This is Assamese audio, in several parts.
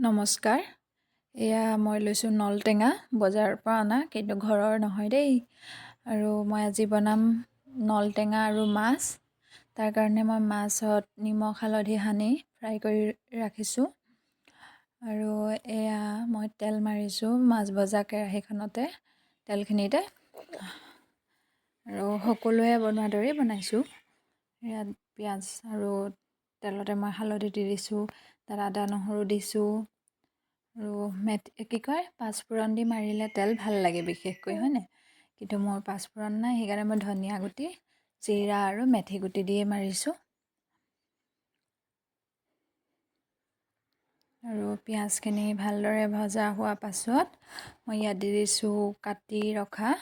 নমস্কাৰ। এয়া মই লৈছোঁ নলটেঙা বজাৰৰ পৰা অনা, কিন্তু ঘৰৰ নহয় দেই। আৰু মই আজি বনাম নলটেঙা আৰু মাছ। তাৰ কাৰণে মই মাছত নিমখ হালধি সানি ফ্ৰাই কৰি ৰাখিছোঁ। আৰু এয়া মই তেল মাৰিছোঁ মাছ ভজা কেৰাহীখনতে, তেলখিনিতে। আৰু সকলোৱে বনোৱা দৰেই বনাইছোঁ। ইয়াত পিঁয়াজ আৰু তেলতে মই হালধি দি দিছোঁ, তাত আদা নহৰু দিছোঁ। আৰু পাঁচফোৰণ দি মাৰিলে তেল ভাল লাগে বিশেষকৈ, হয়নে? কিন্তু মোৰ পাঁচফোৰণ নাই, সেইকাৰণে মই ধনিয়া গুটি, জিৰা আৰু মেথি গুটি দিয়ে মাৰিছোঁ। আৰু পিঁয়াজখিনি ভালদৰে ভজা হোৱাৰ পাছত মই ইয়াত দি দিছোঁ কাটি ৰখা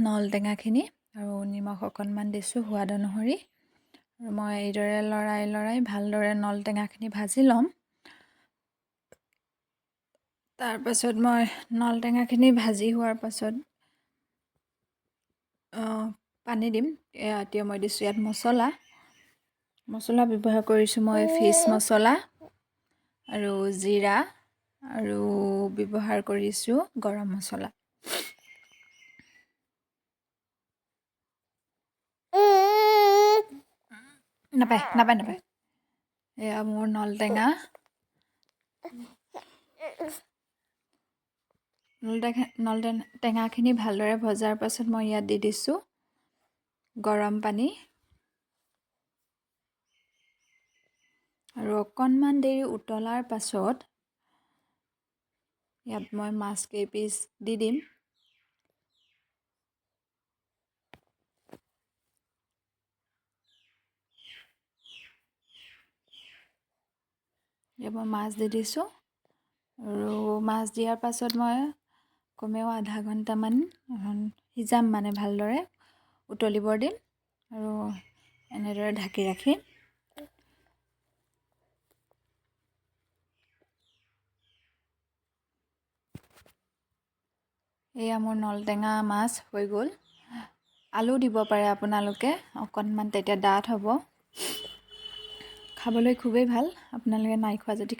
নলটেঙাখিনি আৰু নিমখ অকণমান দিছোঁ সোৱাদ অনুসৰি। আৰু মই এইদৰে লৰাই ভালদৰে নলটেঙাখিনি ভাজি ল'ম। তাৰপাছত মই নলটেঙাখিনি ভাজি হোৱাৰ পাছত পানী দিম। এতিয়া মই দিছোঁ ইয়াত মছলা ব্যৱহাৰ কৰিছোঁ মই ফিছ মছলা আৰু জিৰা, আৰু ব্যৱহাৰ কৰিছোঁ গৰম মছলা। নাপায়। এয়া মোৰ নলটেঙাখিনি ভালদৰে ভজাৰ পাছত মই ইয়াত দি দিছোঁ গৰম পানী। আৰু অকণমান দেৰি উতলাৰ পাছত ইয়াত মই মাছ কেইপিচ দি দিম। ইয়াত মই মাছ দি দিছোঁ। আৰু মাছ দিয়াৰ পাছত মই কমেও আধা ঘণ্টামান সিজাম, মানে ভালদৰে উতলিবৰ দিম। আৰু এনেদৰে ঢাকি ৰাখিম। এয়া মোৰ নলটেঙা মাছ হৈ গ'ল। আলু দিব পাৰে আপোনালোকে অকণমান, তেতিয়া ডাঠ হ'ব। খাবলৈ খুবেই ভাল। আপোনালোকে নাই খোৱা যদি